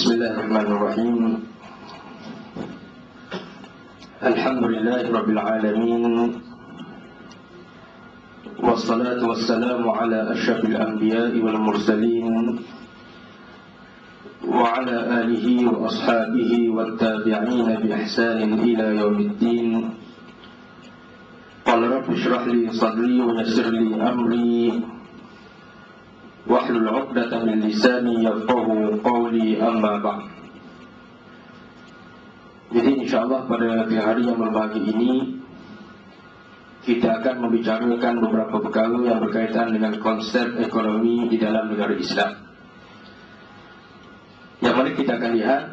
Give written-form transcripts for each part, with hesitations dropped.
Bismillahirrahmanirrahim. Alhamdulillahirabbil alamin. Wassalatu wassalamu ala asyrafil anbiya'i wal mursalin wa ala alihi wa ashabihi wat tabi'in bi ihsanin ila yaumiddin. Qala rabbi shrah li sadri wa yassir li amri wahlul 'uqdatam min lisani yafqahu qawli, amma ba'd. Jadi insyaAllah pada hari yang berbahagia ini kita akan membicarakan beberapa perkara yang berkaitan dengan konsep ekonomi di dalam negara Islam. Yang mana kita akan lihat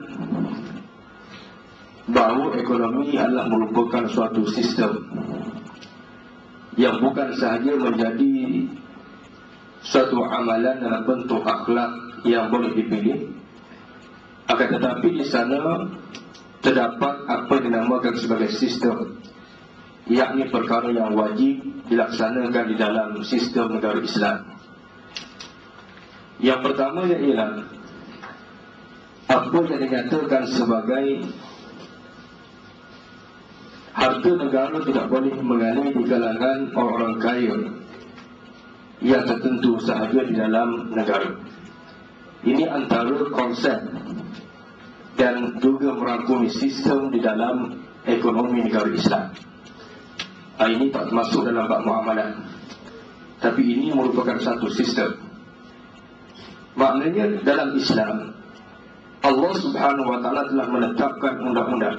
bahawa ekonomi adalah merupakan suatu sistem yang bukan sahaja menjadi suatu amalan dalam bentuk akhlak yang boleh dipilih, akan tetapi di sana terdapat apa yang dinamakan sebagai sistem, yakni perkara yang wajib dilaksanakan di dalam sistem negara Islam. Yang pertama ialah apa yang dinyatakan sebagai harta negara tidak boleh mengalir di kalangan orang-orang kaya yang tertentu sahaja di dalam negara. Ini antara konsep dan juga merangkumi sistem di dalam ekonomi negara Islam. Ini tak termasuk dalam bab muamalat, tapi ini merupakan satu sistem. Maknanya dalam Islam Allah Subhanahu wa ta'ala telah menetapkan undang-undang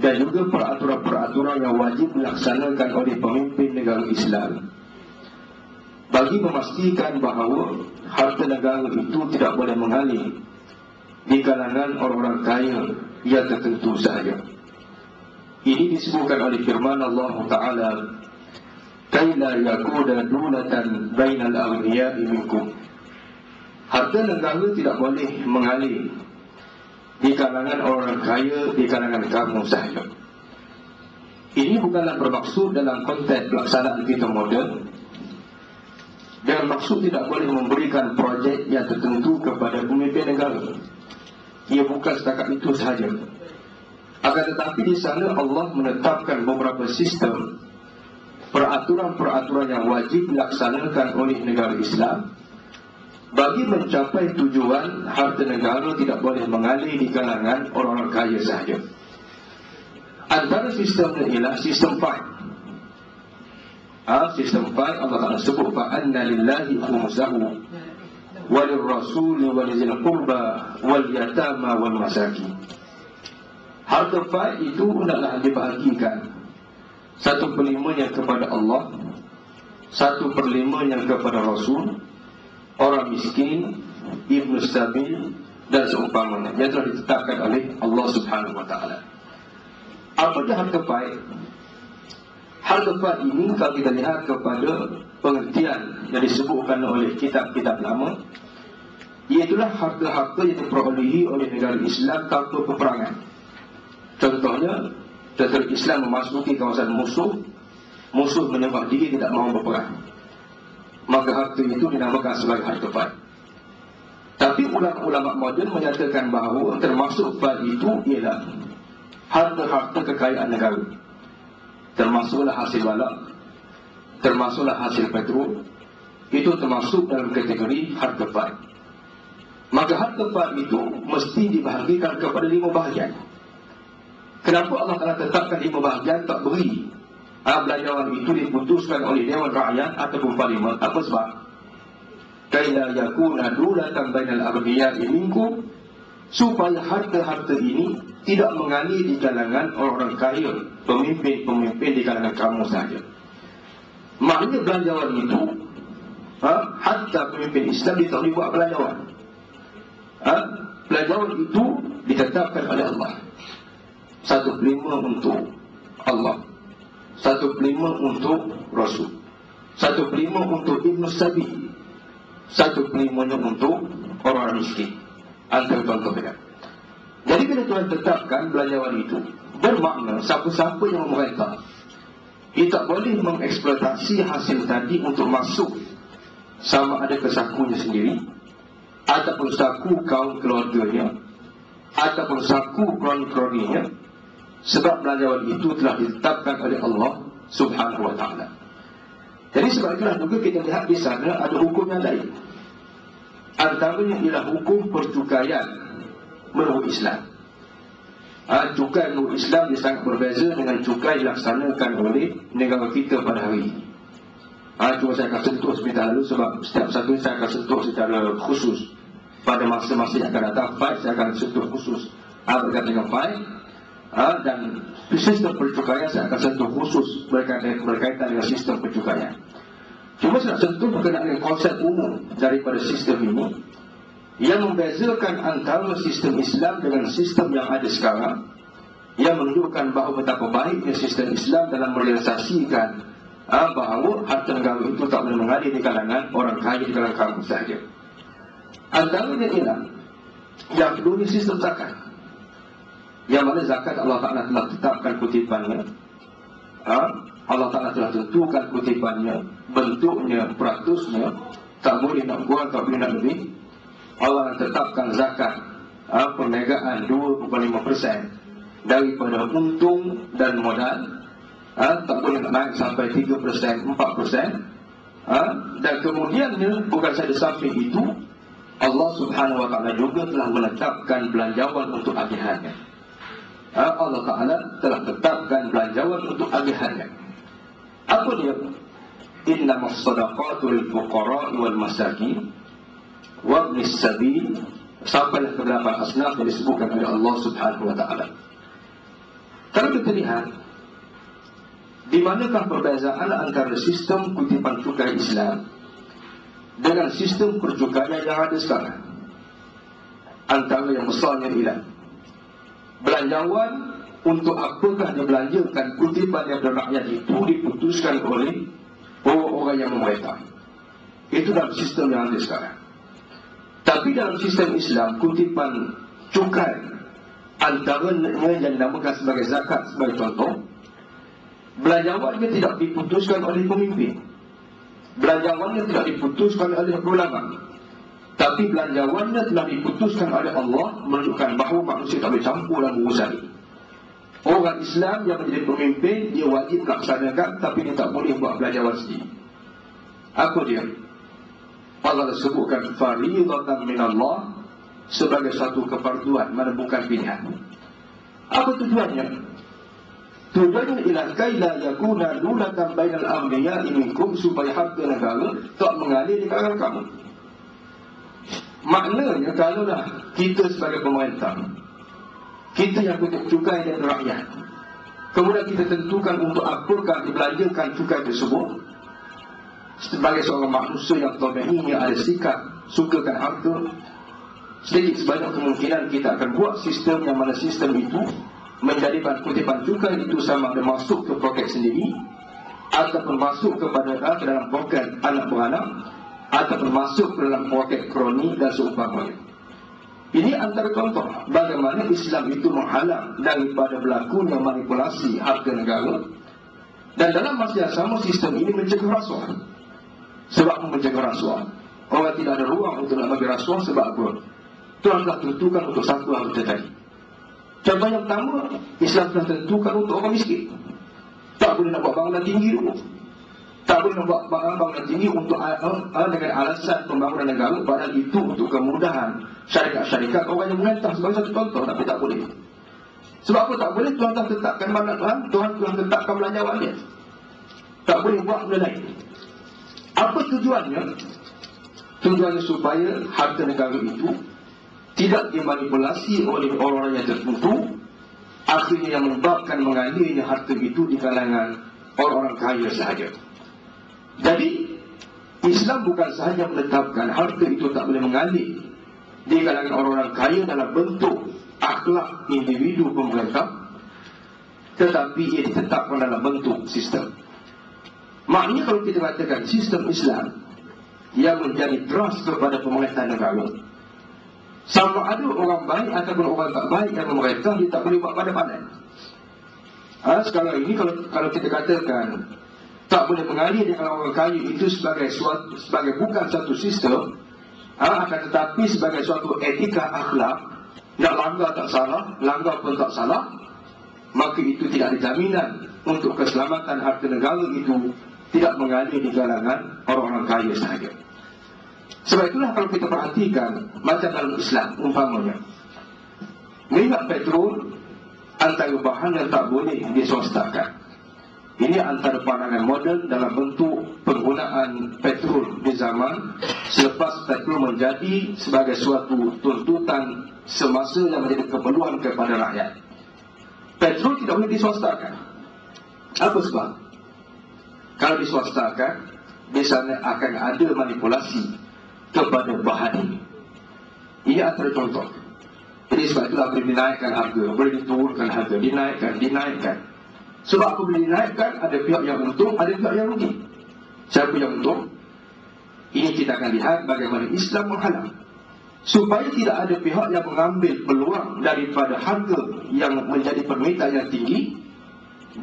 dan juga peraturan-peraturan yang wajib dilaksanakan oleh pemimpin negara Islam bagi memastikan bahawa harta negara itu tidak boleh mengalir di kalangan orang-orang kaya yang tertentu sahaja. Ini disebutkan oleh firman Allah Ta'ala, "Kai la yakuna dulatan bainal aghniya'i minkum." Harta negara tidak boleh mengalir di kalangan orang kaya, di kalangan kamu sahaja. Ini bukanlah bermaksud dalam konteks pelaksanaan kita moden, dengan maksud tidak boleh memberikan projek yang tertentu kepada pemimpin negara. Ia bukan setakat itu sahaja. Akan tetapi di sana Allah menetapkan beberapa sistem, peraturan-peraturan yang wajib dilaksanakan oleh negara Islam bagi mencapai tujuan harta negara tidak boleh mengalir di kalangan orang-orang kaya sahaja. Antara sistemnya ialah sistem FAI. Sistem FAI Allah Ta'ala sebut, fa'anna lillahi khumsahu walil rasuli walizil qurba wal yatama wal masakin. Harta FAI itu hendaklah dibahagikan 1/5 kepada Allah, 1/5 kepada Rasul, orang miskin, ibnu sabil dan seumpamanya yang telah ditetapkan oleh Allah Subhanahu wa ta'ala. Apa dia harta FAI? Harta FAI ini kalau kita lihat kepada pengertian yang disebutkan oleh kitab-kitab lama, iaitulah harta-harta yang diperolehi oleh negara Islam tanpa peperangan. Contohnya, tentera Islam memasuki kawasan musuh menyembah diri, tidak mahu berperang, maka harta itu dinamakan sebagai harta FAI. Tapi ulama-ulama moden menyatakan bahawa termasuk FAI itu ialah harta-harta kekayaan negara, termasuklah hasil balak, termasuklah hasil petrol, itu termasuk dalam kategori harta FAI. Maka harta FAI itu mesti dibahagikan kepada 5 bahagian. Kenapa Allah telah tetapkan 5 bahagian, tak beri belanjawan itu diputuskan oleh Dewan Rakyat ataupun Parlimen? Apa sebab? Kai la yakuna dulatan bainal aghniya'i minkum, supaya harta-harta ini tidak mengalir di kalangan orang-orang kaya, pemimpin-pemimpin di kalangan kamu saja. Maknanya belanjawan itu hatta pemimpin Islam dia tak boleh buat belanjawan. Belanjawan itu ditetapkan oleh Allah, 1/5 untuk Allah, 1/5 untuk Rasul, 1/5 untuk ibnu sabil, 1/5 untuk orang miskin. Antara contohnya. Jadi bila Tuhan tetapkan belanjawan itu, bermakna siapa-siapa yang memerintah, dia tak boleh mengeksploitasi hasil tadi untuk masuk sama ada ke sakunya sendiri ataupun saku kaum keluarganya, ataupun saku kroni-kroninya, sebab belanjawan itu telah ditetapkan oleh Allah Subhanahu wa ta'ala. Jadi sebab itulah juga kita lihat di sana ada hukum yang lain. Antaranya ialah hukum percukaian menurut Islam. Cukai menurut Islam dia sangat berbeza dengan cukai dilaksanakan oleh negara kita pada hari ini. Cuma saya akan sentuh sebentar lalu sebab setiap satu saya akan sentuh secara khusus. Pada masa-masa yang akan datang, saya akan sentuh khusus berkaitan dengan dan sistem percukaian saya akan sentuh khusus berkaitan dengan sistem percukaian. Cuma saya nak sentuh berkenaan dengan konsep umum daripada sistem ini yang membezakan antara sistem Islam dengan sistem yang ada sekarang, yang menunjukkan bahawa betapa baiknya sistem Islam dalam merealisasikan bahawa harta negara itu tak boleh mengalir di kalangan orang kaya di kalangan kamu sahaja. Antaranya ialah yang kedua ni sistem zakat, yang mana zakat Allah Ta'ala telah tetapkan kutipannya. Allah Ta'ala telah tentukan kutipannya, bentuknya, peratusnya, tak boleh nak kurang, tak boleh nak lebih. Allah tetapkan zakat perniagaan 2.5% daripada untung dan modal, tak boleh nak naik sampai 3%, 4%. Dan kemudiannya bukan sahaja sampai itu, Allah Subhanahu wa ta'ala juga telah menetapkan belanjawan untuk agihannya. Allah Ta'ala telah tetapkan belanjawan untuk agihannya. Apa dia? Innamas sadaqatu lil fuqara wal masakin wa ibnis sabil, sampailah ke 8 asnaf yang disebutkan oleh Allah Subhanahu wa ta'ala. Kalau kita lihat di manakah perbezaan antara sistem kutipan cukai Islam dengan sistem percukaian yang ada sekarang? Antara yang besarnya ialah belanjawan untuk apakah dibelanjakan kutipan yang rakyat itu diputuskan oleh orang-orang yang memerintah. Itu dalam sistem yang ada sekarang. Tapi dalam sistem Islam, kutipan cukai antaranya yang dinamakan sebagai zakat sebagai contoh, belanjawannya tidak diputuskan oleh pemimpin, belanjawannya tidak diputuskan oleh ulama, tapi belanjawannya telah diputuskan oleh Allah, menunjukkan bahawa manusia tak boleh campur dalam urusan ini. Orang Islam yang menjadi pemimpin, dia wajib melaksanakan, tapi dia tak boleh buat belanjawan sendiri. Apa dia? Allah sebutkan fariidatan minallah sebagai satu kefarduan, mana bukan pilihan. Apa tujuannya? Tujuannya ialah kaila yakuna dulatan bainal amriya'i minkum, supaya harta negara tak mengalir di kalangan kamu. Maknanya kalaulah kita sebagai pemerintah, kita yang kutip cukai dan rakyat, kemudian kita tentukan untuk apakah dibelanjakan cukai tersebut, sebagai seorang manusia yang tabi'inya ada sikap sukakan harta, sedikit sebanyak kemungkinan kita akan buat sistem yang mana sistem itu menjadikan kutipan cukai itu sama ada masuk ke poket sendiri, ataupun masuk kepada dalam poket anak beranak, ataupun masuk ke dalam poket kroni dan seumpamanya. Ini antara contoh bagaimana Islam itu menghalang daripada berlakunya manipulasi harta negara, dan dalam masa yang sama sistem ini mencegah rasuah. Sebab mencegah rasuah, orang tidak ada ruang untuk nak bagi rasuah. Sebab apa? Tuhan telah tentukan untuk satu hal tadi. Contoh yang pertama, Islam telah tentukan untuk orang miskin. Tak boleh nak buat bangunan tinggi dulu. Tak boleh nak buat bangunan tinggi untuk dengan alasan pembangunan negara, padahal itu untuk kemudahan syarikat-syarikat orang yang menentang, sebagai satu contoh. Tapi tak boleh. Sebab apa tak boleh? Tuhan telah tetapkan mana Tuhan telah tetapkan belanjawannya. Tak boleh buat benda lain. Apa tujuannya? Tujuannya supaya harta negara itu tidak dimanipulasi oleh orang-orang yang tertentu, akhirnya yang menyebabkan mengalirnya harta itu di kalangan orang-orang kaya sahaja. Jadi Islam bukan sahaja menetapkan harta itu tak boleh mengalir di kalangan orang-orang kaya dalam bentuk akhlak individu pemerintah, tetapi ia ditetapkan dalam bentuk sistem. Maknanya kalau kita katakan sistem Islam yang menjadi trust kepada pemerintah negara, sama ada orang baik ataupun orang tak baik yang memerintah, dia tak boleh buat pandai-pandai. Sekarang ini kalau kita katakan tak boleh mengalir dengan orang kaya itu sebagai bukan satu sistem, Akan tetapi sebagai suatu etika akhlak, nak langgar tak salah, langgar pun tak salah, maka itu tidak ada jaminan untuk keselamatan harta negara itu tidak mengalir di kalangan orang-orang kaya sahaja. Sebab itulah kalau kita perhatikan macam dalam Islam umpamanya, minyak petrol antara bahan yang tak boleh diswastakan. Ini antara pandangan moden dalam bentuk penggunaan petrol di zaman selepas petrol menjadi sebagai suatu tuntutan semasa yang menjadi keperluan kepada rakyat. Petrol tidak boleh diswastakan. Apa sebab? Kalau diswastakan, di sana akan ada manipulasi kepada bahan ini. Ini antara contoh. Jadi sebab itulah boleh dinaikkan harga, boleh diturunkan harga, dinaikkan. Sebab apa boleh dinaikkan? Ada pihak yang untung, ada pihak yang rugi. Siapa yang untung? Ini kita akan lihat bagaimana Islam menghalang, supaya tidak ada pihak yang mengambil peluang daripada harga yang menjadi permintaan yang tinggi,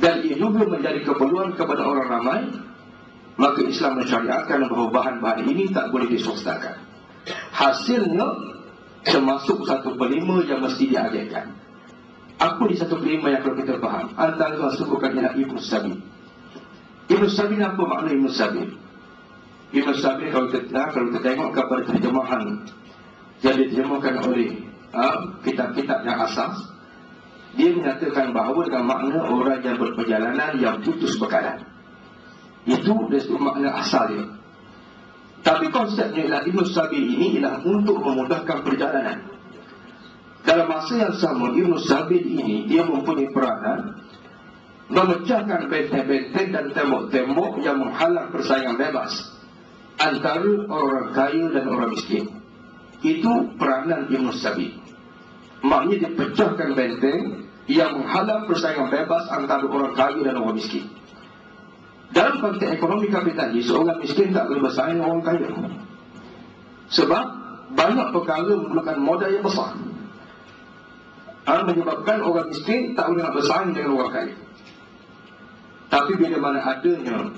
dan ia juga menjadi keperluan kepada orang ramai. Maka Islam mensyariatkan bahawa bahan-bahan ini tak boleh diswastakan. Hasilnya termasuk 1/5 yang mesti diajarkan. Apa di 1/5 yang perlu kita faham? Antara yang sebutkan ialah Ibn Sabil. Ibn Sabil, apa makna Ibn Sabil? Ibn Sabil kalau kita tengok kepada terjemahan yang diterjemahkan oleh kitab-kitab yang asas, dia menyatakan bahawa dengan makna orang yang berperjalanan yang putus bekalan. Itu makna asal dia. Tapi konsepnya ialah Ibn Sabil ini ialah untuk memudahkan perjalanan. Dalam masa yang sama, Ibn Sabil ini dia mempunyai peranan memecahkan benteng-benteng dan tembok-tembok yang menghalang persaingan bebas antara orang kaya dan orang miskin. Itu peranan Ibn Sabil. Maknanya dia pecahkan benteng yang menghalang persaingan bebas antara orang kaya dan orang miskin. Dalam konteks ekonomi kapitalis, orang miskin tak boleh bersaing dengan orang kaya. Sebab banyak perkara memerlukan modal yang besar, menyebabkan orang miskin tak boleh nak bersaing dengan orang kaya. Tapi bila mana adanya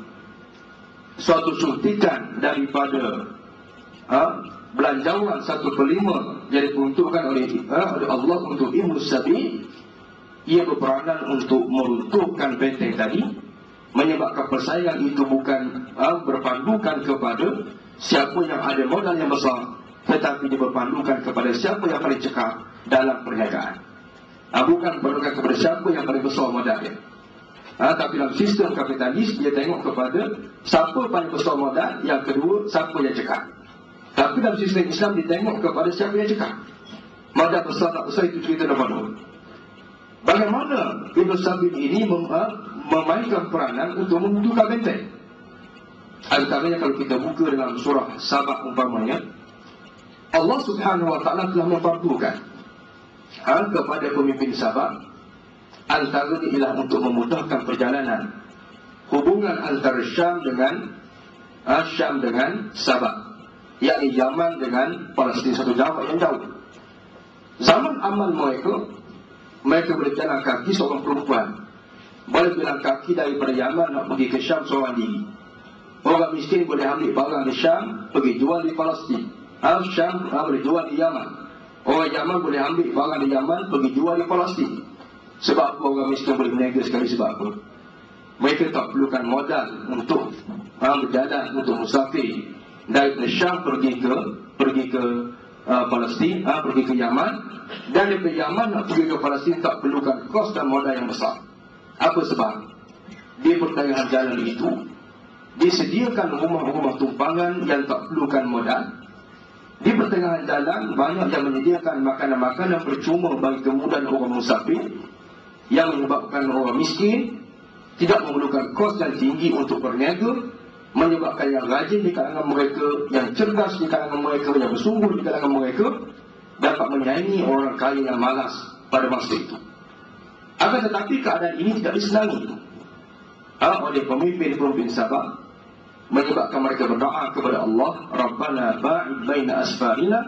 suatu suntikan daripada belanjawan 1/5 yang diperuntukkan oleh Allah untuk Ibn Sabil, ia berperanan untuk meruntuhkan benteng tadi, menyebabkan persaingan itu bukan berpandukan kepada siapa yang ada modal yang besar, tetapi dia berpandukan kepada siapa yang paling cekap dalam perniagaan. Bukan berpandukan kepada siapa yang paling besar modalnya. Tapi dalam sistem kapitalis, dia tengok kepada siapa paling besar modal, yang kedua siapa yang cekap. Tapi dalam sistem Islam, dia tengok kepada siapa yang cekap. Modal besar tak besar itu cerita nombor 2. Bagaimana Ibn Sabil ini memainkan peranan untuk membutuhkan benteng? Antaranya kalau kita buka dalam surah Sabah umpamanya, Allah Subhanahu Wa Taala telah memfardukan kepada pemimpin Sabah, antara ialah untuk memudahkan perjalanan hubungan antara Syam dengan Sabah, yakni Yaman dengan Palestin, satu jarak yang jauh. Zaman amal mereka boleh jalan kaki seorang perempuan, boleh jalan kaki daripada Yaman nak pergi ke Syam seorang diri. Orang miskin boleh ambil barang di Syam, pergi jual di Palestin. Syam boleh jual di Yaman. Orang Yaman boleh ambil barang di Yaman, pergi jual di Palestin. Sebab apa orang miskin boleh berniaga sekali? Sebab apa? Mereka tak perlukan modal untuk berjalan, untuk musafir dari Syam pergi ke Palestin, pergi ke Yaman. Dan dari Yaman nak pergi ke Palestin tak perlukan kos dan modal yang besar. Apa sebab? Di pertengahan jalan itu disediakan rumah-rumah tumpangan yang tak perlukan modal. Di pertengahan jalan banyak yang menyediakan makanan-makanan percuma bagi kemudahan orang musafir, yang menyebabkan orang miskin tidak memerlukan kos yang tinggi untuk berniaga, menyebabkan yang rajin di kalangan mereka, yang cerdas di kalangan mereka, yang bersungguh di kalangan mereka dapat menyaingi orang kaya yang malas pada masa itu. Akan tetapi keadaan ini tidak disenangi oleh pemimpin-pemimpin Sabah, menyebabkan mereka berdoa kepada Allah, Rabbana ba'id baina asfarina,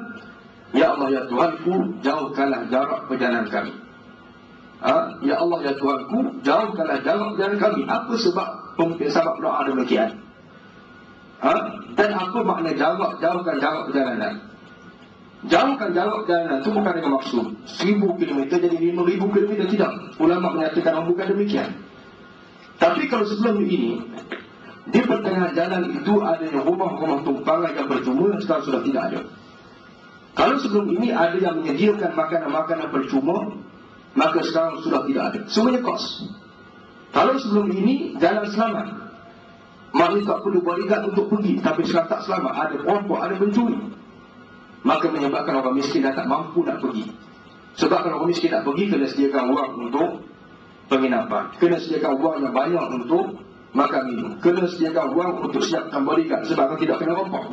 ya Allah ya Tuhanku, jauhkanlah jarak perjalanan kami. Ya Allah ya Tuhanku, jauhkanlah jarak perjalanan kami. Apa sebab pemimpin Sabah berdoa demikian? Dan apa makna jauhkan jarak perjalanan? Jauhkan jarak jalanan itu bukan dengan maksud 1000 km jadi 5000 km, tidak. Ulama menyatakan bukan demikian. Tapi kalau sebelum ini di pertengahan jalan itu adanya rumah-rumah tumpangan yang percuma, sekarang sudah tidak ada. Kalau sebelum ini ada yang menyediakan makanan-makanan percuma, maka sekarang sudah tidak ada. Semuanya kos. Kalau sebelum ini jalan selamat, maknanya tak perlu bodyguard untuk pergi. Tapi sekarang tak selamat, ada perampok, ada pencuri, maka menyebabkan orang miskin dah tak mampu nak pergi. Sebab kalau orang miskin nak pergi, kena sediakan wang untuk penginapan, kena sediakan wang yang banyak untuk makan minum, kena sediakan wang untuk siapkan bodyguard, sebab kalau tidak kena rompok.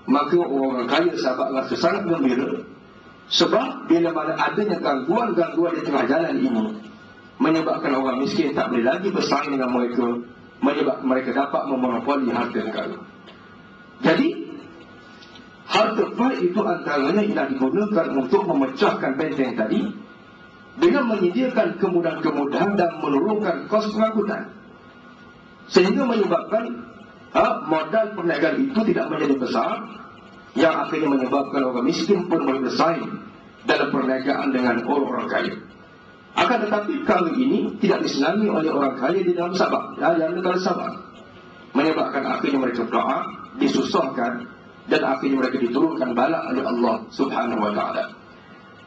Maka orang kaya sahabat rasa sangat gembira, sebab bila mana adanya gangguan-gangguan di tengah jalan ini, menyebabkan orang miskin tak boleh lagi bersaing dengan mereka, menyebabkan mereka dapat memonopoli harta negara. Jadi harta faid itu antaranya ialah digunakan untuk memecahkan benteng tadi dengan menyediakan kemudahan-kemudahan dan menurunkan kos pengangkutan, sehingga menyebabkan modal perniagaan itu tidak menjadi besar, yang akhirnya menyebabkan orang miskin pun boleh bersaing dalam perniagaan dengan orang-orang kaya. Akan tetapi kali ini tidak disenangi oleh orang kaya di dalam Sabah, dalam negara Sabah, menyebabkan akhirnya mereka berdoa, disusahkan, dan akhirnya mereka diturunkan bala oleh Allah Subhanahu wa ta'ala.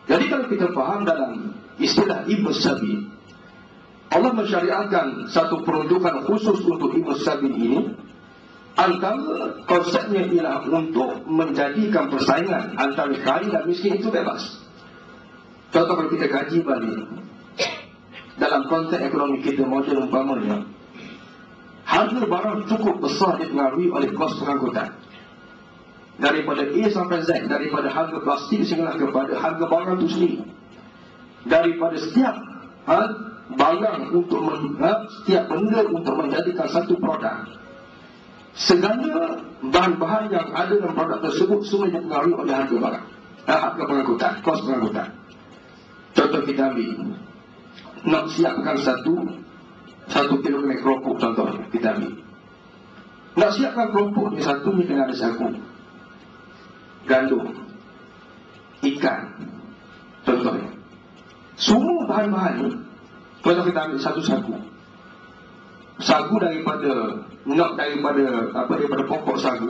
Jadi kalau kita faham dalam istilah Ibn Sabil, Allah mensyariatkan satu peruntukan khusus untuk Ibn Sabil ini. Antara konsepnya ialah untuk menjadikan persaingan antara kaya dan miskin itu bebas. Contoh kalau kita kaji balik dalam konteks ekonomi kita moden umpamanya, harga barang cukup besar dipengaruhi oleh kos pengangkutan. Daripada A sampai Z, daripada harga plastik sehingga kepada harga barang itu sendiri. Daripada setiap barang untuk setiap benda untuk menjadikan satu produk, segala bahan-bahan yang ada dalam produk tersebut semua dipengaruhi oleh harga barang, harga pengangkutan, kos pengangkutan. Contoh kita ambil, nak siapkan satu kilogram keropok, contohnya kita ambil. Nak siapkan keropok ni satu ni kena ada sagu, gandum, ikan, contohnya. Semua bahan-bahan ni, kalau kita ambil satu sagu daripada pokok sagu,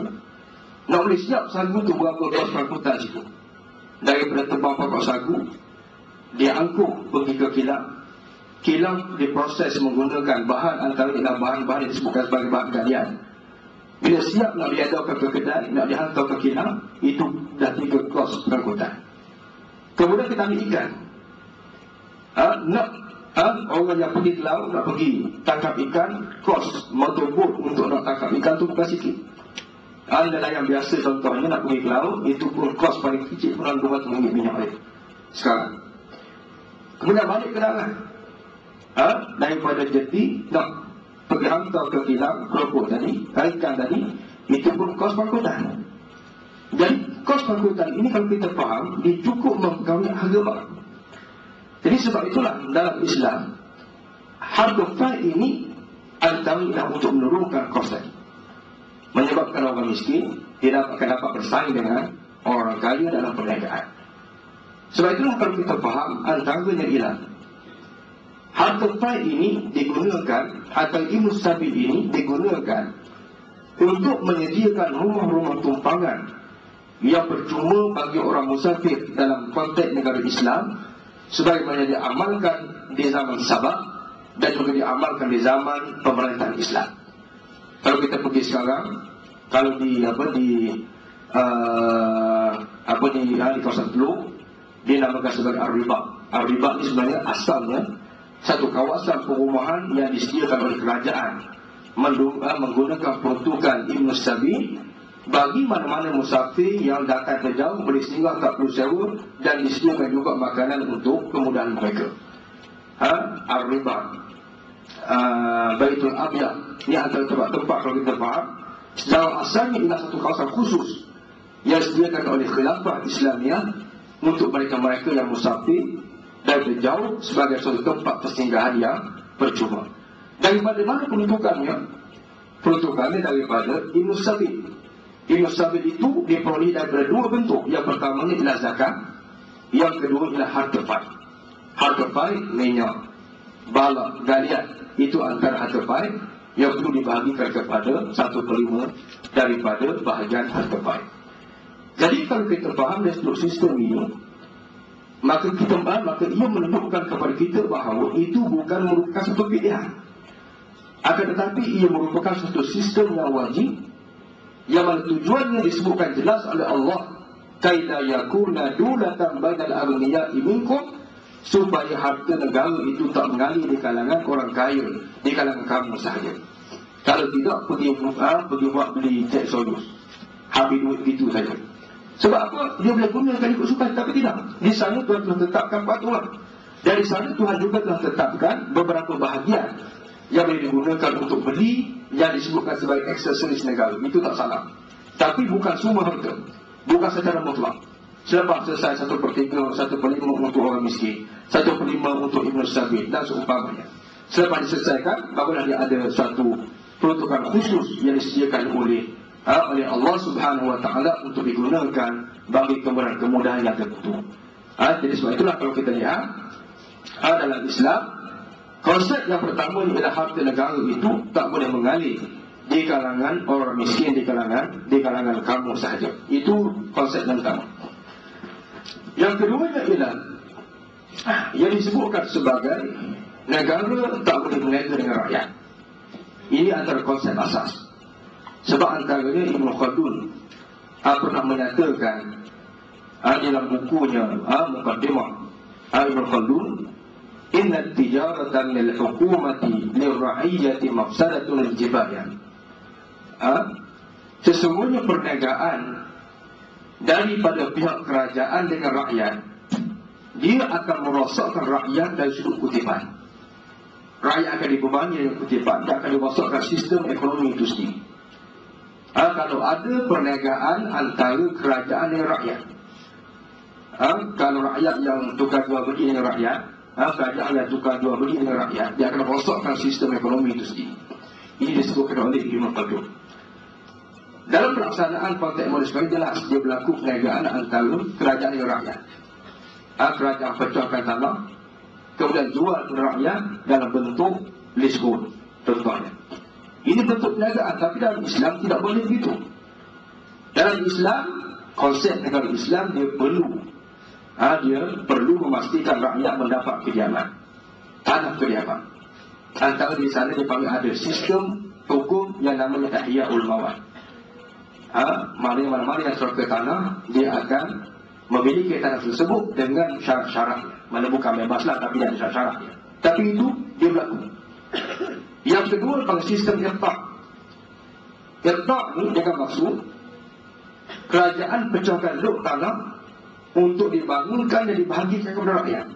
nak boleh siap sagu tu berapa kos pengangkutan situ. Daripada tebang pokok sagu, dia angkut pergi ke kilang diproses menggunakan bahan antara bahan-bahan yang disebutkan sebagai bahan galian. Bila siap nak diedarkan ke kedai, nak dihantar ke kilang, itu dah 3 kos pengangkutan. Kemudian kita ambil ikan. Orang yang pergi ke laut nak pergi tangkap ikan, kos motorbot untuk nak tangkap ikan tu bukan sikit. Nelayan biasa contohnya nak pergi ke laut, itu pun kos paling kecil pun RM200 minyak air sekarang. Kemudian balik ke darat, daripada jeti nak pergi hantar ke kilang keropok tadi, ikan tadi, itu pun kos pengangkutan. Jadi kos pengangkutan ini kalau kita faham, dia cukup mempengaruhi harga barang. Jadi sebab itulah dalam Islam, harga faid ini antara untuk menurunkan kos tadi, menyebabkan orang miskin tidak akan dapat bersaing dengan orang kaya dalam perniagaan. Sebab itulah kalau kita faham, antaranya ialah harga faid ini digunakan, atau Ibn Sabil ini digunakan untuk menyediakan rumah-rumah tumpangan yang percuma bagi orang musafir dalam konteks negara Islam, sebagaimana diamalkan di zaman Sabah dan juga diamalkan di zaman pemerintahan Islam. Kalau kita pergi sekarang, kalau di kawasan Teluk, dinamakan sebagai Ar-Ribaq. Ar-Ribaq ini sebenarnya asalnya satu kawasan perumahan yang disediakan oleh kerajaan menggunakan peruntukan Ibn Sabil bagi mana-mana musafir yang datang terjauh boleh singgah, tak perlu sewa, dan disediakan juga makanan untuk kemudahan mereka. Ar-Ribaq, Baitul Abyad, ini antara tempat-tempat kalau kita faham, secara asalnya ialah satu kawasan khusus yang disediakan oleh Khilafah Islamiyah untuk mereka-mereka yang musafir dari jauh sebagai suatu tempat persinggahan yang percuma. Daripada mana peruntukannya? Peruntukannya daripada Ibn Sabil. Ibn Sabil itu diperoleh daripada dua bentuk. Yang pertamanya ialah zakat, yang kedua ialah harta paid. Harta paid, minyak, bala, galian, itu antara harta paid yang perlu dibahagikan kepada 1/5 daripada bahagian harta paid. Jadi kalau kita faham dari seluruh sistem ini, maka ia menunjukkan kepada kita bahawa itu bukan merupakan satu pilihan, akan tetapi ia merupakan satu sistem yang wajib, yang mana tujuannya disebutkan jelas oleh Allah, kaida yakuna dulatan bainal aghniya'i minkum, supaya harta negara itu tak mengalir di kalangan orang kaya, di kalangan kamu sahaja. Kalau tidak, pergi buat beli cek solus, habis duit itu saja. Sebab apa? Dia boleh gunakan ikut suka, tapi tidak. Di sana Tuhan telah tetapkan peraturan. Dari sana Tuhan juga telah tetapkan beberapa bahagian yang boleh digunakan untuk beli, yang disebutkan sebagai aksesoris negara. Itu tak salah. Tapi bukan semua harta, bukan secara mutlak. Selepas selesai 1/3, 1/5 untuk orang miskin, 1/5 untuk Ibn Sabil dan seumpamanya. Selepas diselesaikan, barulah dia ada satu peruntukan khusus yang disediakan oleh Allah Subhanahu Wa Taala untuk digunakan bagi kemudahan yang tertentu. Jadi sebab itulah kalau kita lihat dalam Islam, konsep yang pertama ialah harta negara itu tak boleh mengalir di kalangan orang miskin, di kalangan kamu sahaja. Itu konsep yang pertama. Yang keduanya ialah yang disebutkan sebagai negara tak boleh berniaga dengan rakyat. Ini antara konsep asas. Sebab antaranya Ibn Khaldun pernah menyatakan dalam bukunya Muqaddimah Ibn Khaldun, inna tijaratan lil hukumati lirra'iyyati mafsadatun al-jibayan. Sesungguhnya perniagaan daripada pihak kerajaan dengan rakyat, dia akan merosakkan rakyat dari sudut kutipan. Rakyat akan dibebani dengan kutipan, dia akan merosakkan sistem ekonomi itu sendiri. Kalau ada perniagaan antara kerajaan dengan rakyat, kalau rakyat yang tukar jual beli dengan rakyat, kerajaan yang tukar jual beli dengan rakyat, dia akan merosakkan sistem ekonomi itu sendiri. Ini disebutkan oleh Ibn Khaldun. Dalam pelaksanaan konteks monisme jelas dia berlaku perniagaan antara kerajaan dengan rakyat. Kerajaan pecahkan tanah, kemudian jual kepada rakyat dalam bentuk leasehold, contohnya. Ini bentuk perniagaan, tapi dalam Islam tidak boleh begitu. Dalam Islam, konsep negara Islam dia perlu memastikan rakyat mendapat kediaman, tanah kediaman. Antara di sana dipanggil ada sistem hukum yang namanya Ihya'ul Mawad. Mana-mana yang serta tanah, dia akan memiliki tanah tersebut dengan syarat-syaratnya. Mana bukan bebaslah, tapi ada syarat-syaratnya. Tapi itu dia berlaku. Yang kedua, pada sistem irtak. Irtak ni dengan maksud kerajaan pecahkan luk tanah untuk dibangunkan dan dibahagikan kepada rakyat.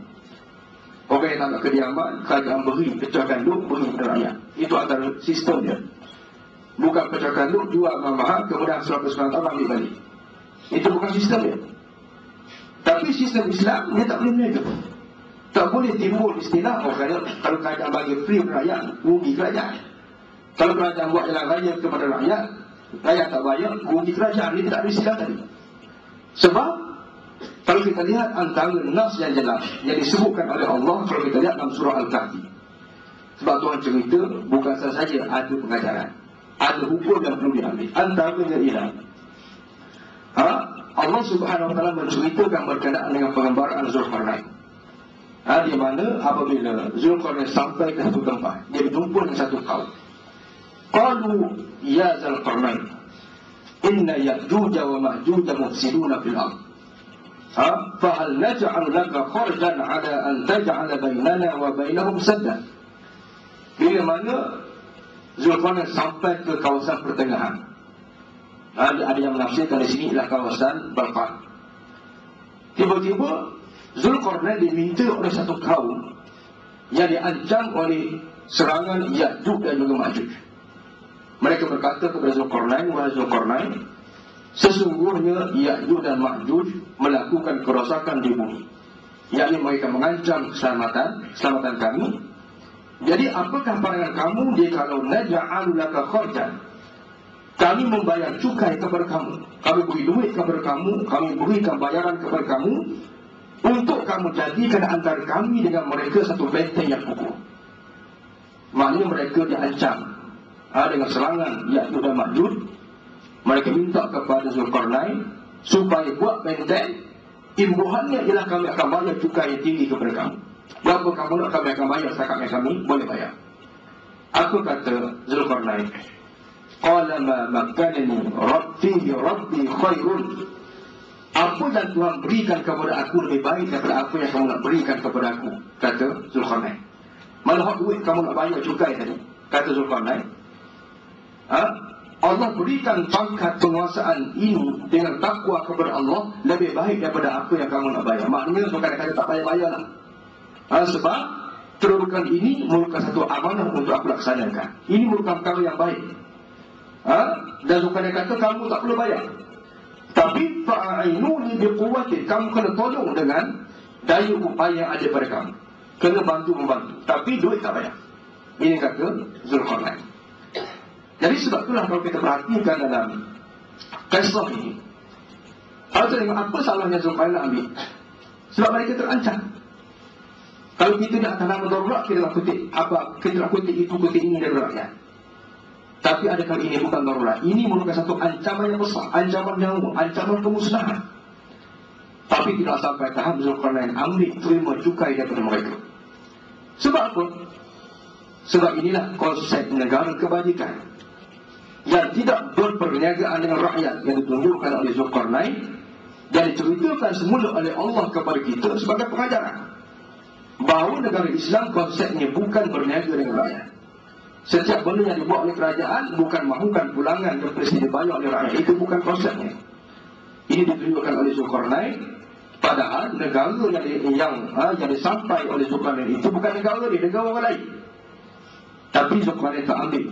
Orang yang tak nak kediaman, kerajaan beri, pecahkan luk, beri kepada rakyat. Itu antara sistem dia. Bukan pecahkan luk, jual mahal, kemudian 100 tahun ambil balik. Itu bukan sistem dia. Tapi sistem Islam, dia tak boleh berniaga. Tak boleh timbul istilah kalau kerajaan bagi free rakyat, rugi kerajaan. Kalau kerajaan buat jalan raya kepada rakyat, rakyat tak bayar, rugi kerajaan. Ini tak ada istilah tadi. Sebab kalau kita lihat antara nas yang jelas yang disebutkan oleh Allah, kalau kita lihat dalam surah Al-Kahfi. Sebab Tuhan cerita bukan sahaja ada pengajaran, ada hukum yang perlu diambil. Antaranya ialah Allah Subhanahu Wa Taala menceritakan berkenaan dengan pengembaraan Zulkarnain. Di mana apabila Zulkarnain sampai ke satu tempat, dia berjumpa dengan satu kaum. Qalu ya Zulkarnain, inna Ya'juj wa Ma'juj mufsiduna fil ardh. Fahal naj'al laka kharjan 'ala an taj'ala bainana wa bainahum saddan. Bila mana Zulkarnain sampai ke kawasan pertengahan, ada yang menafsirkan di sini ialah kawasan Balkan. Tiba-tiba Zulkarnain diminta oleh satu kaum yang diancam oleh serangan Ya'juj dan juga Ma'juj. Mereka berkata kepada Zulkarnain, wahai Zulkarnain, sesungguhnya Ya'juj dan Ma'juj melakukan kerosakan di bumi, yakni mereka mengancam keselamatan kami. Jadi apakah pandangan kamu jikalau naj'alu laka kharjan, kami membayar cukai kepada kamu, kami beri duit kepada kamu, kami berikan bayaran kepada kamu untuk kamu jadikan antara kami dengan mereka satu benteng yang kukuh. Maknanya mereka diancam dengan serangan Ya'juj dan Ma'juj. Mereka minta kepada Zulkarnain supaya buat benteng. Imbuhannya ialah kami akan bayar cukai yang tinggi kepada kamu. Berapa kamu nak kami akan bayar, setakat yang kami boleh bayar. Apa kata Zulkarnain? Qala ma makkanani rabbi khairun. Apa yang Tuhan berikan kepada aku lebih baik daripada apa yang kamu nak berikan kepada aku, kata Zulkarnain. Mana duit kamu nak bayar cukai tadi, kata Zulkarnain. Allah berikan pangkat penguasaan ini dengan takwa kepada Allah lebih baik daripada apa yang kamu nak bayar. Maknanya Zulkarnain kata tak bayar lah. Sebab kedudukan ini merupakan satu amanah untuk aku laksanakan. Ini merupakan perkara yang baik. Dan Zulkarnain kata kamu tak perlu bayar. Tapi fa'ainuni biquwwatin, kamu kena tolong dengan daya upaya yang ada pada kamu. Kena bantu-membantu. Tapi duit tak bayar. Ini kata Zulkarnain. Jadi sebab itulah kalau kita perhatikan dalam kisah ini, kalau kita tengok apa salahnya Zulkarnain ambil. Sebab mereka terancam. Kalau kita nak atas nama darurat, kita nak kutip apa? Kita nak kutip itu, kutip ini dari rakyat. Tapi adakah ini bukan darurat? Ini merupakan satu ancaman yang besar, ancaman nyawa, ancaman kemusnahan. Tapi tidak sampai tahap Zulkarnain ambil terima cukai daripada mereka. Sebab apa? Sebab inilah konsep negara kebajikan yang tidak berperniagaan dengan rakyat yang ditunjukkan oleh Zulkarnain dan diceritakan semula oleh Allah kepada kita sebagai pengajaran bahawa negara Islam konsepnya bukan berniaga dengan rakyat. Setiap benda yang dibuat oleh kerajaan bukan mahukan pulangan yang mesti dibayar oleh rakyat. Itu bukan konsepnya. Ini ditunjukkan oleh Zulkarnain. Padahal negara yang disampai oleh Zulkarnain itu bukan negara dia, negara orang lain. Tapi Zulkarnain tak ambil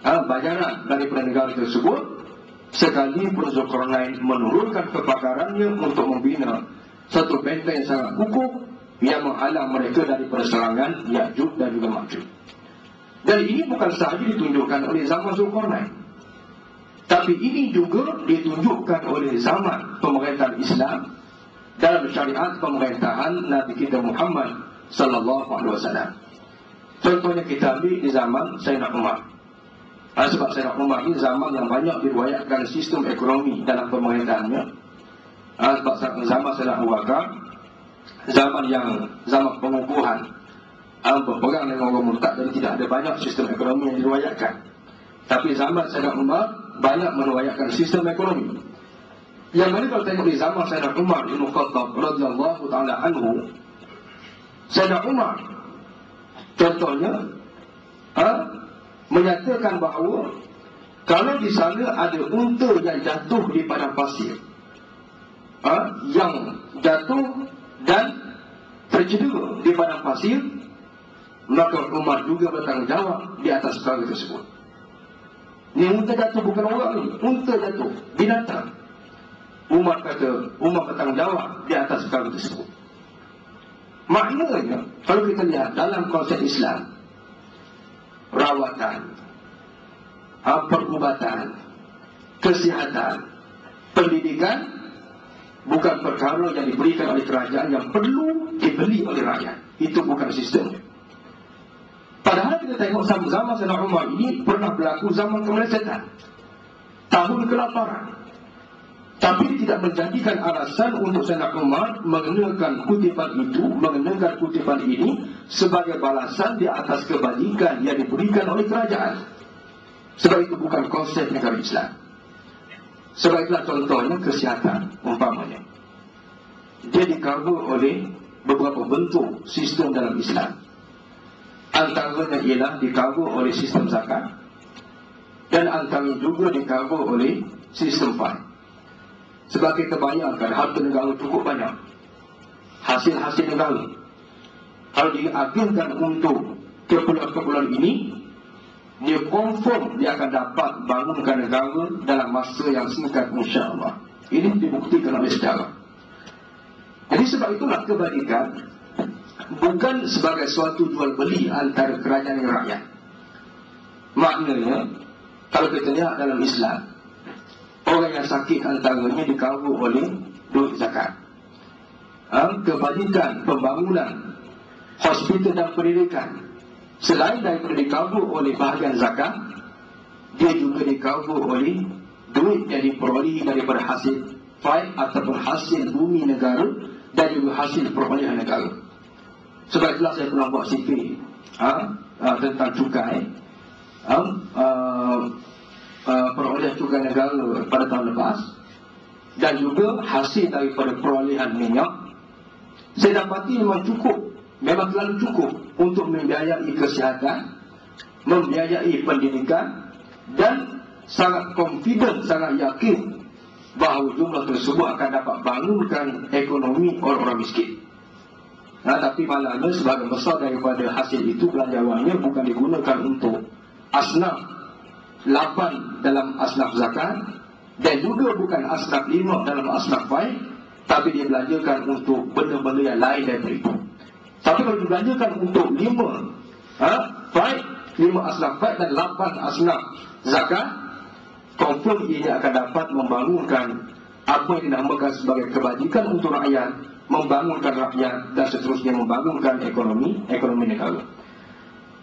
bayaran daripada negara tersebut, sekalipun Zulkarnain menurunkan kepakarannya untuk membina satu benteng yang sangat kukuh yang menghalang mereka daripada serangan Ya'juj dan juga Ma'juj. Dan ini bukan sahaja ditunjukkan oleh zaman Zulkarnain, tapi ini juga ditunjukkan oleh zaman pemerintahan Islam dalam syariat pemerintahan Nabi kita Muhammad sallallahu alaihi wasallam. Contohnya kita ambil di zaman Sayyidina Umar. Sebab Sayyidina Umar ini zaman yang banyak diriwayatkan sistem ekonomi dalam pemerintahannya. Sebab zaman Sayyidina Abu Bakar, zaman pengukuhan, berperang dengan orang murtad, jadi tidak ada banyak sistem ekonomi yang diriwayatkan. Tapi zaman Sayyidina Umar banyak meriwayatkan sistem ekonomi. Yang mana kalau tengok di zaman Sayyidina Umar bin Khattab radhiyallahu taala anhu, Sayyidina Umar contohnya menyatakan bahawa kalau di sana ada unta yang jatuh di padang pasir, yang jatuh dan tercedera di padang pasir, maka Umar juga bertanggungjawab di atas perkara tersebut. Ni unta jatuh bukan orang ni, unta jatuh, binatang. Umar kata, Umar bertanggungjawab di atas perkara tersebut. Maknanya, kalau kita lihat dalam konsep Islam, rawatan, perubatan, kesihatan, pendidikan bukan perkara yang diberikan oleh kerajaan yang perlu dibeli oleh rakyat. Itu bukan sistemnya. Padahal kita tengok zaman Sayyidina Umar ini pernah berlaku zaman kemelesetan, tahun kelaparan. Tapi tidak menjadikan alasan untuk Sayyidina Umar mengenakan kutipan itu, mengenakan kutipan ini sebagai balasan di atas kebajikan yang diberikan oleh kerajaan. Sebab itu bukan konsep negara Islam. Sebab itulah contohnya kesihatan umpamanya. Dia di-cover oleh beberapa bentuk sistem dalam Islam. Antaranya ialah di-cover oleh sistem zakat, dan antaranya juga di-cover oleh sistem fund. Sebab kita bayangkan harta negara cukup banyak, hasil-hasil negara kalau diagihkan untuk keperluan-keperluan ini, dia confirm dia akan dapat bangunkan negara dalam masa yang singkat, insya-Allah. Ini dibuktikan oleh sejarah. Jadi sebab itulah kebajikan bukan sebagai suatu jual beli antara kerajaan dan rakyat. Maknanya kalau kita lihat dalam Islam, orang yang sakit antaranya di-cover oleh duit zakat. Kebajikan, pembangunan, hospital dan pendidikan, selain daripada di-cover oleh bahagian zakat, dia juga di-cover oleh duit yang diperoleh daripada hasil faid ataupun hasil bumi negara dan juga hasil perolehan negara. Sebab itulah saya pernah buat CV tentang cukai, perolehan cukai negara pada tahun lepas, dan juga hasil daripada perolehan minyak. Saya dapati memang cukup, memang terlalu cukup untuk membiayai kesihatan, membiayai pendidikan, dan sangat confident, sangat yakin bahawa jumlah tersebut akan dapat bangunkan ekonomi orang-orang miskin. Tapi malangnya sebahagian besar daripada hasil itu belanjawannya bukan digunakan untuk asnaf 8 dalam asnaf zakat, dan juga bukan asnaf 5 dalam asnaf faid, tapi dia belanjakan untuk benda-benda yang lain daripada itu. Tapi kalau dibelanjakan untuk 5 faid, 5 asnaf faid dan 8 asnaf zakat, confirm ia akan dapat membangunkan apa yang dinamakan sebagai kebajikan untuk rakyat, membangunkan rakyat, dan seterusnya membangunkan ekonomi negara.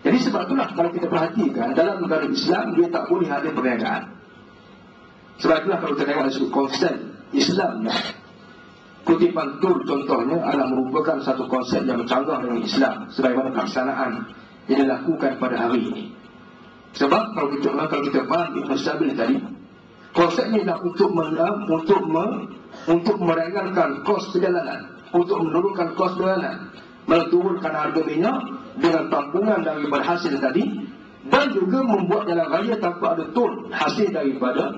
Jadi sebab itulah kalau kita perhatikan dalam negara Islam, dia tak boleh ada perniagaan. Sebab itulah kalau kita tengok dari sudut konsep Islam, kutipan Tur contohnya adalah merupakan satu konsep yang bercanggah dengan Islam sebagaimana pelaksanaan yang dilakukan pada hari ini. Sebab kalau kita faham Ibn Sabil tadi, konsepnya adalah untuk meringankan kos perjalanan, untuk menurunkan kos perjalanan, menurunkan harga minyak dengan tampungan daripada hasil tadi, dan juga membuat jalan raya tanpa ada tol hasil daripada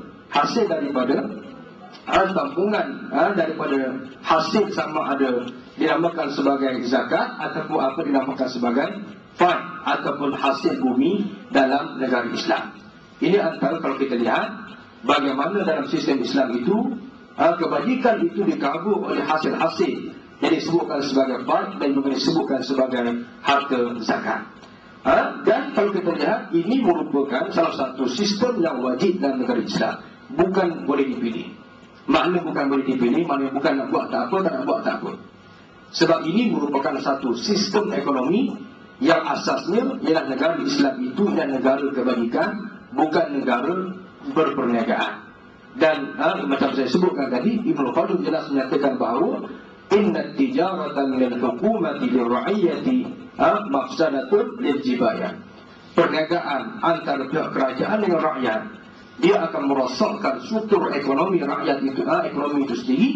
tampungan daripada hasil, sama ada dinamakan sebagai zakat ataupun apa dinamakan sebagai faid ataupun hasil bumi dalam negara Islam. Ini antara kalau kita lihat bagaimana dalam sistem Islam itu kebajikan itu di-cover oleh hasil-hasil yang disebutkan sebagai faid dan juga disebutkan sebagai harta zakat. Dan kalau kita lihat, ini merupakan salah satu sistem yang wajib dalam negara Islam, bukan boleh dipilih. Makna bukan boleh dipilih, makna bukan nak buat tak apa, tak nak buat tak apa. Sebab ini merupakan satu sistem ekonomi yang asasnya ialah negara Islam itu ialah negara kebajikan, bukan negara berperniagaan. Dan macam saya sebutkan tadi, Ibn Khaldun jelas menyatakan bahawa inna tijaratan lil hukumati lil ra'iyyati mafsadatun lil jibayah. Perniagaan antara pihak kerajaan dengan rakyat, dia akan merosakkan struktur ekonomi rakyat itu, ekonomi itu sendiri,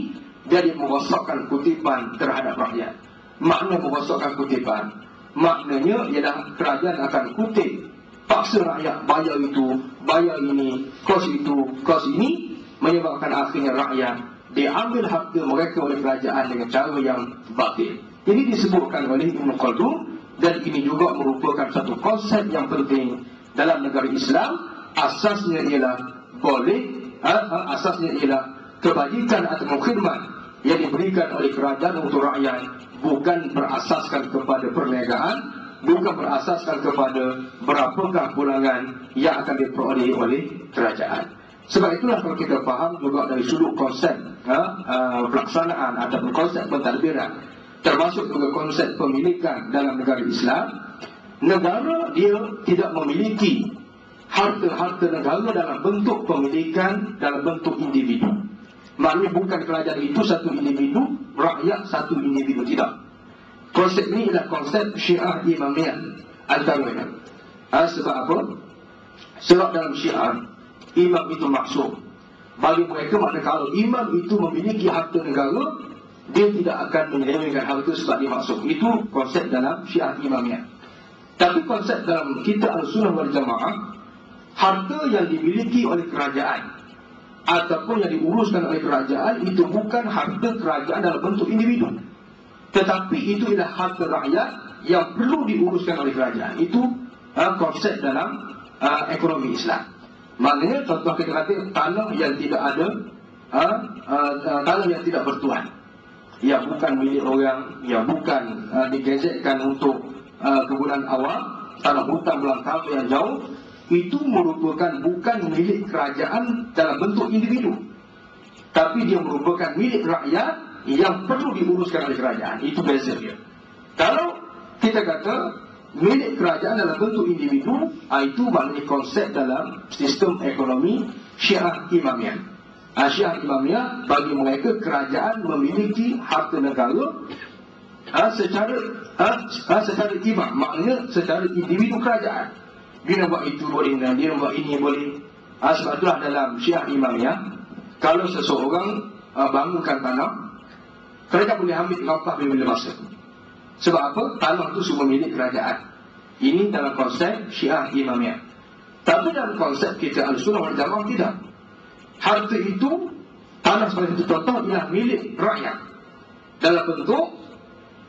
dan dia merosakkan kutipan terhadap rakyat. Makna merosakkan kutipan, maknanya ialah kerajaan akan kutip, paksa rakyat bayar itu, bayar ini, kos itu, kos ini, menyebabkan akhirnya rakyat diambil harta mereka oleh kerajaan dengan cara yang batil. Ini disebutkan oleh Ibn Khaldun, dan ini juga merupakan satu konsep yang penting dalam negara Islam. Asasnya ialah asasnya ialah kebajikan atau khidmat yang diberikan oleh kerajaan untuk rakyat, bukan berasaskan kepada perniagaan, bukan berasaskan kepada berapakah pulangan yang akan diperoleh oleh kerajaan. Sebab itulah kalau kita faham juga dari sudut konsep pelaksanaan ataupun konsep pentadbiran, termasuk juga konsep pemilikan dalam negara Islam, negara dia tidak memiliki harta-harta negara dalam bentuk pemilikan, dalam bentuk individu. Maknanya bukan kerajaan itu satu individu, rakyat satu individu, tidak. Konsep ini adalah konsep Syiah Imamiyah antaranya. Sebab apa? Sebab dalam Syiah, imam itu maksum. Bagi mereka, maka kalau imam itu memiliki harta negara, dia tidak akan menyelewengkan harta sebab dia maksum. Itu konsep dalam Syiah Imamiyah. Tapi konsep dalam kitab Al-Sunnah wal Jamaah, harta yang dimiliki oleh kerajaan ataupun yang diuruskan oleh kerajaan itu bukan harta kerajaan dalam bentuk individu, tetapi itu adalah harta rakyat yang perlu diuruskan oleh kerajaan. Itu konsep dalam ekonomi Islam. Maknanya contoh kita kata tanah yang tidak ada, tanah yang tidak bertuan, yang bukan milik orang, yang bukan digazetkan untuk kegunaan awam, tanah hutan belantara yang jauh, itu merupakan bukan milik kerajaan dalam bentuk individu, tapi dia merupakan milik rakyat yang perlu diuruskan oleh kerajaan. Itu beza dia. Kalau kita kata milik kerajaan dalam bentuk individu, itu maknanya konsep dalam sistem ekonomi Syiah Imamiyah. Syiah Imamiyah bagi mereka kerajaan memiliki harta negara secara tiba, maknanya secara individu kerajaan. Dia nak buat itu boleh, dia nak buat ini boleh. Sebab itulah dalam Syiah Imamiyah, kalau seseorang bangunkan tanah, kerajaan boleh ambil rampah bila masa. Sebab apa? Tanah itu semua milik kerajaan. Ini dalam konsep Syiah Imamiyah. Tapi dalam konsep kita Ahlussunnah wal Jamaah tidak. Harta itu, tanah sebagai itu contoh, ialah milik rakyat. Dalam bentuk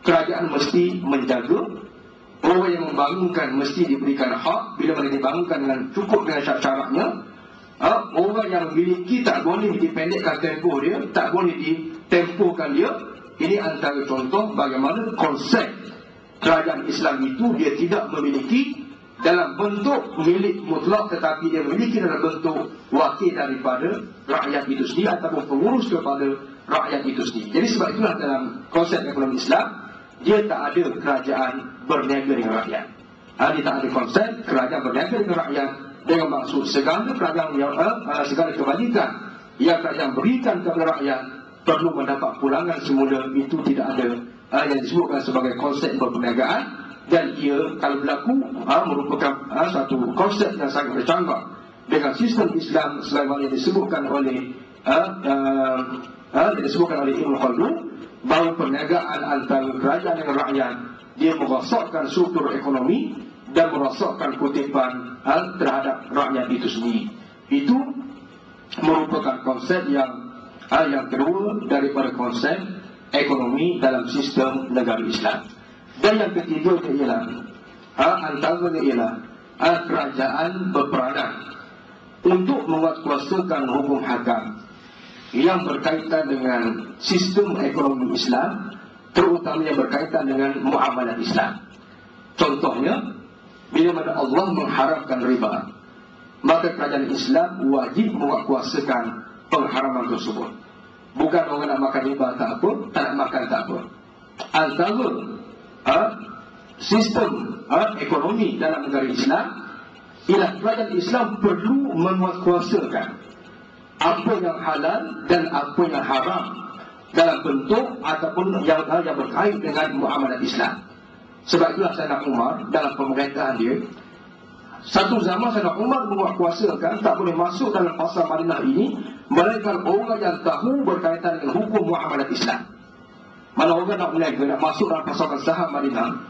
kerajaan mesti menjaga. Orang yang membangunkan mesti diberikan hak. Bila mereka dibangunkan dengan cukup dengan syarat-syaratnya. Orang yang memiliki tak boleh dipendekkan tempoh dia, tak boleh ditempohkan dia. Ini antara contoh bagaimana konsep kerajaan Islam itu dia tidak memiliki dalam bentuk milik mutlak, tetapi dia memiliki dalam bentuk wakil daripada rakyat itu sendiri ataupun pengurus kepada rakyat itu sendiri. Jadi sebab itulah dalam konsep ekonomi Islam, dia tak ada kerajaan berniaga dengan rakyat. Dia tak ada konsep kerajaan berniaga dengan rakyat dengan maksud segala kerajaan segala kebajikan yang kerajaan berikan kepada rakyat perlu mendapat pulangan semula. Itu tidak ada yang disebutkan sebagai konsep perniagaan, dan ia kalau berlaku merupakan satu konsep yang sangat bercanggah dengan sistem Islam sebagaimana yang disebutkan oleh Ibn Khaldun, bahawa perniagaan antara kerajaan dengan rakyat dia merosakkan struktur ekonomi dan merosakkan kutipan terhadap rakyat itu sendiri. Itu merupakan konsep yang kedua daripada konsep ekonomi dalam sistem negara Islam. Dan yang ketiga ialah antaranya ialah kerajaan berperanan untuk menguatkuasakan hukum hakam yang berkaitan dengan sistem ekonomi Islam, terutama yang berkaitan dengan muamalah Islam. Contohnya, bila mana Allah mengharamkan riba, maka kerajaan Islam wajib menguatkuasakan pengharaman tersebut. Bukan orang nak makan riba tak apa, tak nak makan tak apa. Antara sistem ekonomi dalam negara Islam ialah kerajaan Islam perlu menguatkuasakan apa yang halal dan apa yang haram dalam bentuk ataupun yang berkait dengan muamalah Islam. Sebab itulah Sayyidina Umar dalam pemerintahan dia, satu zaman Sayyidina Umar menguatkuasakan tak boleh masuk dalam pasar Madinah ini melainkan orang yang tahu berkaitan dengan hukum muamalah Islam. Mana orang nak berniaga, nak masuk dalam pasaran saham Madinah,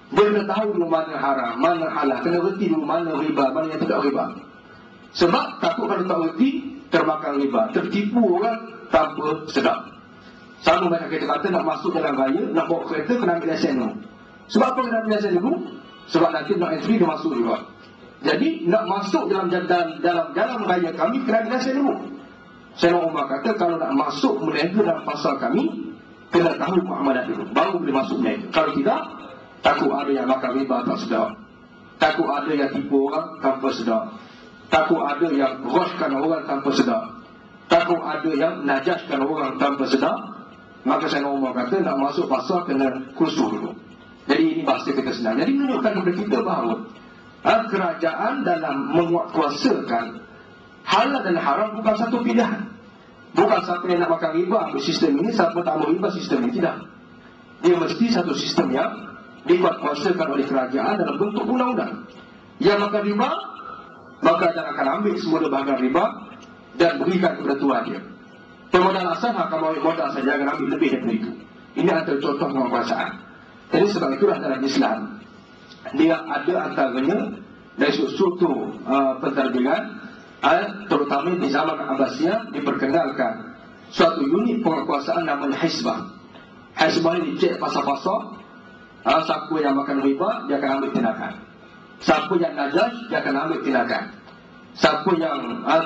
dia kena tahu dulu mana haram, mana halal, kena reti dulu mana riba, mana yang tidak riba. Sebab takut kalau tak reti, termakan riba, tertipu orang tanpa sedar. Sama macam kita kata nak masuk dalam raya, nak bawa kereta, kena ambil lesen dulu. Sebab apa kena ambil lesen dulu? Sebab nanti nak entry dia masuk juga. Jadi nak masuk dalam jalan raya kami, kena ambil lesen dulu. Sayyidina Umar kata kalau nak masuk berniaga dalam pasar kami, kena tahu muamalah dulu, baru boleh masuk berniaga. Kalau tidak, takut ada yang makan riba tak sedar, takut ada yang tipu orang tanpa sedar, takut ada yang roshkan orang tanpa sedar, takut ada yang najaskan orang tanpa sedar. Maka Sayyidina Umar kata nak masuk pasar kena kursus dulu. Jadi ini bahasa kita senang. Jadi menunjukkan kepada kita bahawa kerajaan dalam menguatkuasakan halal dan haram bukan satu pilihan. Bukan siapa yang nak makan riba ambil sistem ini, siapa tak mau riba sistem ini, tidak. Dia mesti satu sistem yang dikuatkuasakan oleh kerajaan dalam bentuk undang-undang. Yang makan riba, maka dia akan ambil semua bahagian riba dan berikan kepada tuan dia. Pemodal asal akan ambil modal saja, jangan ambil lebih daripada itu. Ini antara contoh penguasaan. Jadi sebab itulah dalam Islam dia ada antaranya dari struktur penterbitan, terutama di zaman Abbasiyah diperkenalkan suatu unit penguasaan namanya Hizbah. Hizbah ini dicek pasar-pasar. Siapa yang makan riba, dia akan ambil tindakan. Siapa yang najas, dia akan ambil tindakan. Siapa yang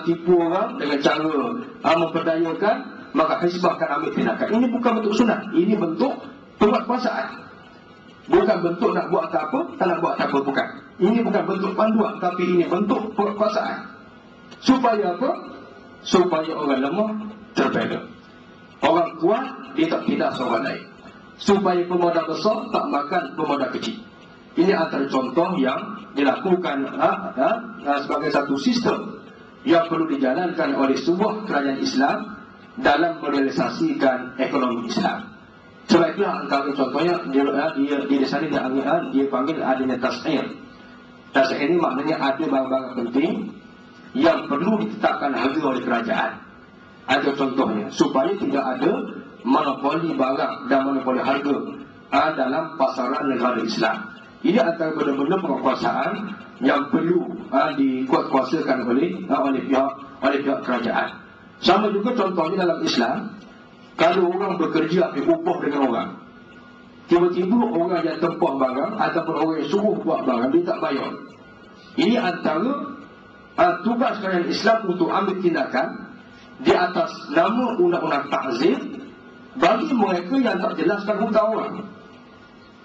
tipu orang dengan cara memperdayakan, maka Hizbah akan ambil tindakan. Ini bukan bentuk sunat, ini bentuk penguatkuasaan. Bukan bentuk nak buat tak apa, tak nak buat tak apa, bukan. Ini bukan bentuk panduan, tapi ini bentuk perkuasaan. Supaya apa? Supaya orang lemah terbela. Orang kuat dia tak tindas orang lain. Supaya pemuda besar tak makan pemuda kecil. Ini antara contoh yang dilakukan sebagai satu sistem yang perlu dijalankan oleh sebuah kerajaan Islam dalam merealisasikan ekonomi Islam. Sebab itulah antara contohnya dia di sana dia panggil adanya tas'ir. Tas'ir ini maknanya ada barang-barang penting yang perlu ditetapkan harga oleh kerajaan. Ada contohnya supaya tidak ada monopoli barang dan monopoli harga dalam pasaran negara Islam. Ini antara benda-benda penguasaan yang perlu dikuatkuasakan oleh pihak kerajaan. Sama juga contohnya dalam Islam, kalau orang bekerja ambil upah dengan orang, tiba-tiba orang yang tempah barang ataupun orang yang suruh buat barang dia tak bayar. Ini antara tugas kerajaan Islam untuk ambil tindakan di atas nama undang-undang takzir bagi mereka yang tak jelaskan hutang orang.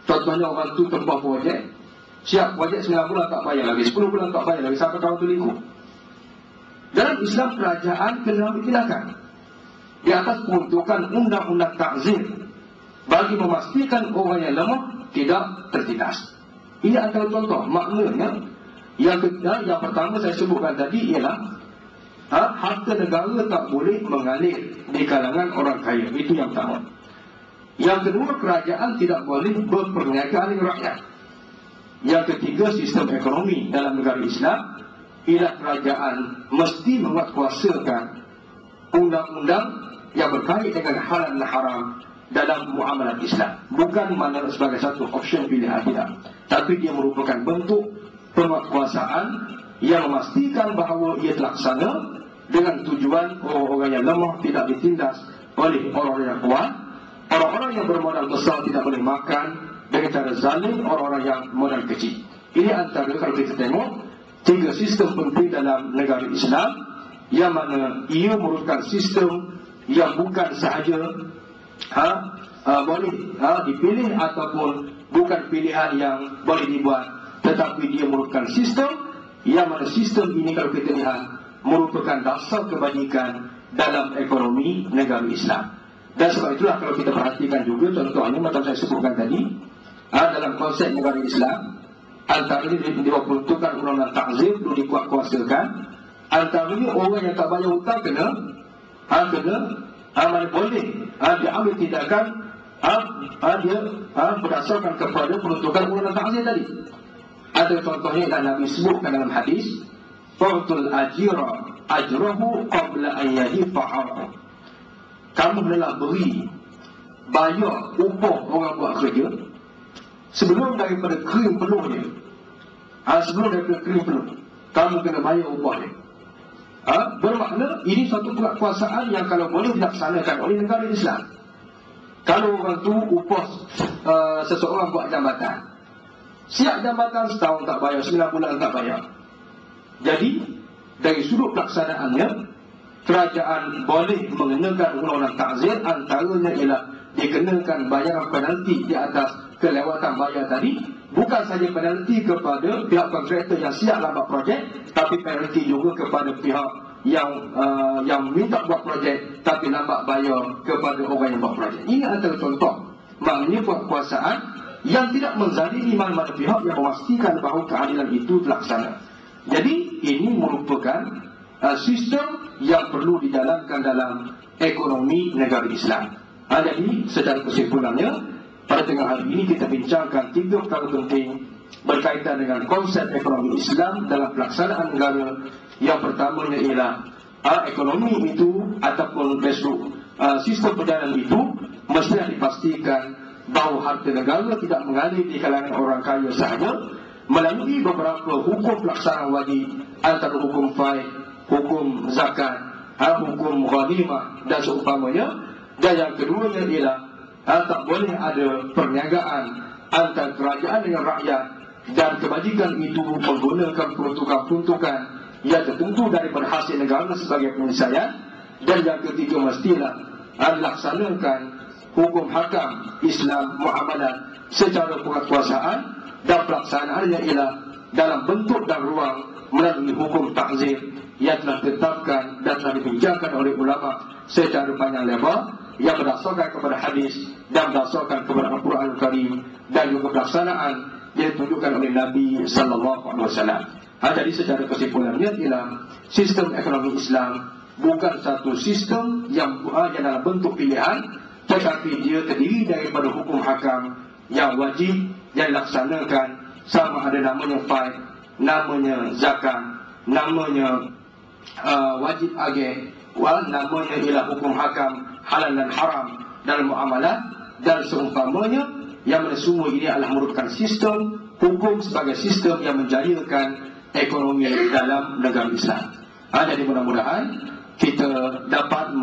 Contohnya orang tu tempah projek, siap projek 9 bulan tak bayar lagi, 10 bulan tak bayar lagi, sampai tahun tu lingkup. Dalam Islam kerajaan kena ambil tindakan di atas peruntukan undang-undang takzir bagi memastikan orang yang lemah tidak tertindas. Ini antara contoh. Maknanya yang pertama saya sebutkan tadi ialah harta negara tak boleh mengalir di kalangan orang kaya. Itu yang pertama. Yang kedua, kerajaan tidak boleh berperniagaan dengan rakyat. Yang ketiga, sistem ekonomi dalam negara Islam ialah kerajaan mesti menguatkuasakan undang-undang yang berkait dengan halal dan haram dalam muamalat Islam. Bukan mana sebagai satu option pilihan, tidak. Tapi dia merupakan bentuk penguatkuasaan yang memastikan bahawa ia terlaksana dengan tujuan orang-orang yang lemah tidak ditindas oleh orang-orang yang kuat. Orang-orang yang bermodal besar tidak boleh makan dengan cara zalim orang-orang yang modal kecil. Ini antara, kalau kita tengok, 3 sistem penting dalam negara Islam yang mana ia merupakan sistem yang bukan sahaja boleh dipilih ataupun bukan pilihan yang boleh dibuat, tetapi dia merupakan sistem yang mana sistem ini kalau kita lihat merupakan dasar kebajikan dalam ekonomi negara Islam. Dan sebab itulah kalau kita perhatikan juga contohnya macam saya sebutkan tadi, dalam konsep negara Islam, antara ini diperuntukkan undang-undang takzir perlu dikuatkuasakan. Antaranya orang yang tak bayar hutang kena mana boleh diambil tindakan dia berdasarkan kepada peruntukan undang-undang takzir tadi. Ada contohnya yang Nabi sebutkan dalam hadis, "Fa'tul ajira ajrahu qabla an yahifa." Kamu hendaklah beri bayar upah orang buat kerja sebelum daripada kering penuhnya. Sebelum daripada kering penuh, kamu kena bayar upah dia. Bermakna ini satu kekuasaan yang kalau boleh dilaksanakan oleh negara Islam. Kalau orang tu upah seseorang buat jambatan, siap jambatan setahun tak bayar, 9 bulan tak bayar. Jadi dari sudut pelaksanaannya, kerajaan boleh mengenakan undang-undang takzir. Antaranya ialah dikenakan bayaran penalti di atas kelewatan bayar tadi. Bukan saja penalti kepada pihak kontraktor yang siap lambat projek, tapi penalti juga kepada pihak yang minta buat projek tapi lambat bayar kepada orang yang buat projek. Ini antara contoh maknanya kekuasaan yang tidak menzalimi mana-mana pihak yang memastikan bahawa keadilan itu terlaksana. Jadi ini merupakan sistem yang perlu dijalankan dalam ekonomi negara Islam. Jadi secara kesimpulannya, pada tengah hari ini kita bincangkan 3 perkara penting berkaitan dengan konsep ekonomi Islam dalam pelaksanaan negara. Yang pertamanya ialah ekonomi itu ataupun sistem perjalanan itu mesti dipastikan bahawa harta negara tidak mengalir di kalangan orang kaya sahaja, melalui beberapa hukum pelaksanaan wajib, antara hukum faid, hukum zakat, hukum ghanimah dan seumpamanya. Dan yang keduanya ialah tak boleh ada perniagaan antara kerajaan dengan rakyat, dan kebajikan itu menggunakan peruntukan-peruntukan yang tertentu daripada hasil negara sebagai penyelesaian. Dan yang ketiga, mestilah dilaksanakan hukum hakam Islam muamalat secara penguasaan dan pelaksanaannya ialah dalam bentuk dan ruang melalui hukum takzir yang telah ditetapkan dan telah dibincangkan oleh ulama secara panjang lebar, yang berdasarkan kepada hadis dan berdasarkan kepada Al-Quran Al-Karim, dan juga pelaksanaan yang ditunjukkan oleh Nabi sallallahu alaihi wasallam. Jadi secara kesimpulannya ialah sistem ekonomi Islam bukan satu sistem yang dalam bentuk pilihan, tetapi dia terdiri daripada hukum hakam yang wajib yang dilaksanakan, sama ada namanya faid, namanya zakat, namanya wajib agih, namanya ialah hukum hakam halal dan haram dalam muamalah dan seumpamanya, yang mana semua ini adalah merupakan sistem hukum sebagai sistem yang menjayakan ekonomi dalam negara Islam. Jadi mudah-mudahan kita dapat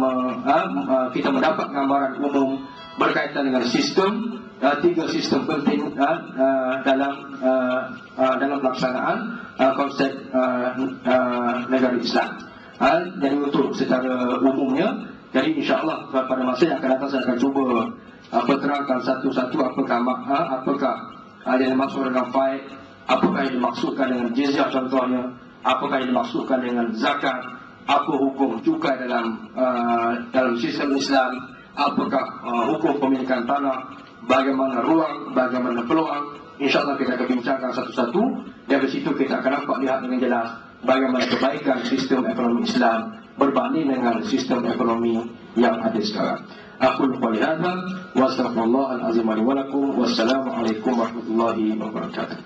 kita mendapat gambaran umum berkaitan dengan sistem, tiga sistem penting dalam pelaksanaan konsep negara Islam. Jadi untuk secara umumnya, jadi insya-Allah pada masa yang akan datang saya akan cuba terangkan satu-satu apakah yang dimaksud dengan faid, apakah yang dimaksudkan dengan jizyah contohnya, apakah yang dimaksudkan dengan zakat, apa hukum cukai dalam sistem Islam, apakah hukum pemilikan tanah, bagaimana ruang, bagaimana peluang. InsyaAllah kita akan bincangkan satu-satu. Dari situ kita akan dapat lihat dengan jelas bagaimana kebaikan sistem ekonomi Islam berbanding dengan sistem ekonomi yang ada sekarang. Aku qouli hadza wa astaghfirullah al-azim li wa lakum. Wassalamualaikum warahmatullahi wabarakatuh.